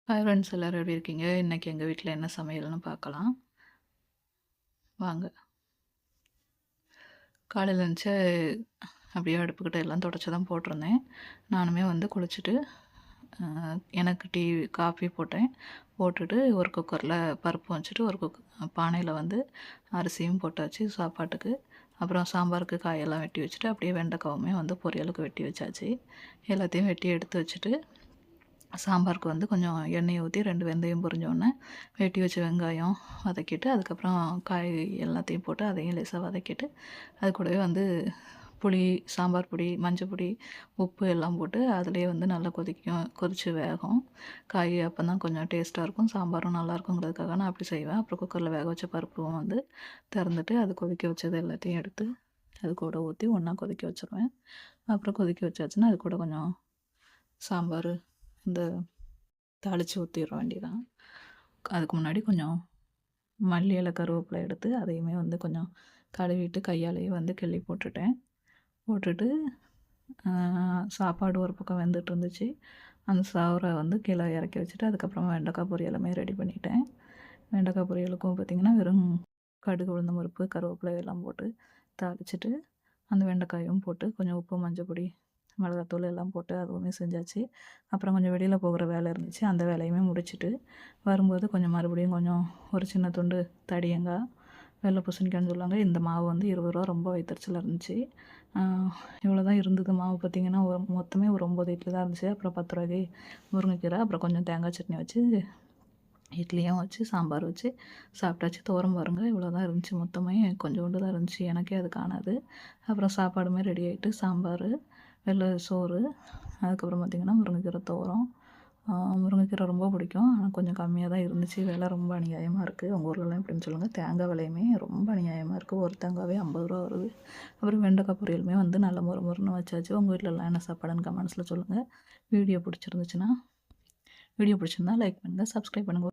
Hi friends எல்லோரும் எப்படி இருக்கீங்க? இன்றைக்கி எங்கள் வீட்டில் என்ன சமையல்னு பார்க்கலாம் வாங்க. காலையில் எழுந்துச்சு அப்படியே அடுப்புக்கிட்ட எல்லாம் தொடச்சி தான் போட்டிருந்தேன். நானுமே வந்து குளிச்சுட்டு எனக்கு டீ காஃபி போட்டேன். போட்டுட்டு ஒரு குக்கரில் பருப்பு வச்சுட்டு ஒரு பானையில் வந்து அரிசியும் போட்டாச்சு சாப்பாட்டுக்கு. அப்புறம் சாம்பாருக்கு காயெல்லாம் வெட்டி வச்சுட்டு அப்படியே வெண்டைக்காவுமே வந்து பொரியலுக்கு வெட்டி வச்சாச்சு. எல்லாத்தையும் வெட்டி எடுத்து வச்சுட்டு சாம்பாருக்கு வந்து கொஞ்சம் எண்ணெயை ஊற்றி 2 வெந்தயம் பொரிஞ்சோடனே வெட்டி வச்ச வெங்காயம் வதக்கிட்டு, அதுக்கப்புறம் காய் எல்லாத்தையும் போட்டு அதையும் லேசாக வதக்கிட்டு, அது கூடவே வந்து புளி, சாம்பார் பொடி, மஞ்சள் பொடி, உப்பு எல்லாம் போட்டு அதிலேயே வந்து நல்லா கொதித்து வேகும் காய். அப்போ தான் கொஞ்சம் டேஸ்ட்டாக இருக்கும், சாம்பாரும் நல்லாயிருக்குங்கிறதுக்காக நான் அப்படி செய்வேன். அப்புறம் குக்கரில் வேக வச்ச பருப்பும் வந்து திறந்துட்டு அது கொதிக்க வச்சது எல்லாத்தையும் எடுத்து அது கூட ஊற்றி ஒன்றா கொதிக்க வச்சுருவேன். அப்புறம் கொதிக்க வச்சாச்சுன்னா அது கூட கொஞ்சம் சாம்பார் இந்த தாளித்து ஊற்றிட வேண்டியதான். அதுக்கு முன்னாடி கொஞ்சம் மல்லி இலை, கருவேப்பிலை எடுத்து அதையுமே வந்து கொஞ்சம் கழுவிட்டு கையாலேயே வந்து கிள்ளி போட்டுட்டேன். போட்டுட்டு சாப்பாடு ஒரு பக்கம் வெந்துட்டு இருந்துச்சு. அந்த சோறை வந்து கீழே இறக்கி வச்சுட்டு அதுக்கப்புறமா வெண்டைக்காய் பொரியலுமே ரெடி பண்ணிட்டேன். வெண்டைக்காய் பொரியலுக்கும் பார்த்திங்கன்னா வெறும் கடுகு, உளுந்தம் பருப்பு, கருவேப்பிலை எல்லாம் போட்டு தாளிச்சிட்டு அந்த வெண்டைக்காயும் போட்டு கொஞ்சம் உப்பு, மஞ்சள் பொடி, மிளகாத்தூள் எல்லாம் போட்டு அதுவுமே செஞ்சாச்சு. அப்புறம் கொஞ்சம் வெளியில் போகிற வேலை இருந்துச்சு, அந்த வேலையுமே முடிச்சுட்டு வரும்போது கொஞ்சம் மறுபடியும் கொஞ்சம் ஒரு சின்ன துண்டு தடியங்காய், வெள்ளை பூசணிக்காய்ன்னு சொல்லுவாங்க, இந்த மாவு வந்து 20 ரூபா ரொம்ப வயிற்றுச்சலாக இருந்துச்சு. இவ்வளோ தான் இருந்தது மாவு. பார்த்திங்கன்னா மொத்தமே ஒரு 9 இட்லி தான் இருந்துச்சு. அப்புறம் 10 ரூபாய்க்கு முருங்கைக்கீரை, அப்புறம் கொஞ்சம் தேங்காய் சட்னி வச்சு இட்லியும் வச்சு சாம்பார் வச்சு சாப்பிட்டாச்சு. துவரம் பாருங்க இவ்வளோ தான் இருந்துச்சு, மொத்தமே கொஞ்சோண்டு தான் இருந்துச்சு, எனக்கே அது காணாது. அப்புறம் சாப்பாடுமே ரெடி ஆகிட்டு சாம்பார், வெள்ளை சோறு, அதுக்கப்புறம் பார்த்திங்கன்னா முருங்கைக்கீரை துவரம். முருங்கைக்கீரை ரொம்ப பிடிக்கும், ஆனால் கொஞ்சம் கம்மியாக தான் இருந்துச்சு. விலை ரொம்ப அநியாயமாக இருக்குது. உங்கள் ஊர்லலாம் எப்படின்னு சொல்லுங்கள். தேங்காய் விலையுமே ரொம்ப அநியாயமாக இருக்குது, ஒரு தேங்காவே 50 ரூபா வருது. அப்புறம் வெண்டைக்காய் பொரியலுமே வந்து நல்ல முறுமுறுன்னு வச்சாச்சு. உங்கள் வீட்டிலலாம் என்ன சாப்பாடுன்னு கமெண்ட்ஸில் சொல்லுங்கள். வீடியோ பிடிச்சிருந்துச்சுன்னா லைக் பண்ணுங்கள், சப்ஸ்கிரைப் பண்ணுங்கள்.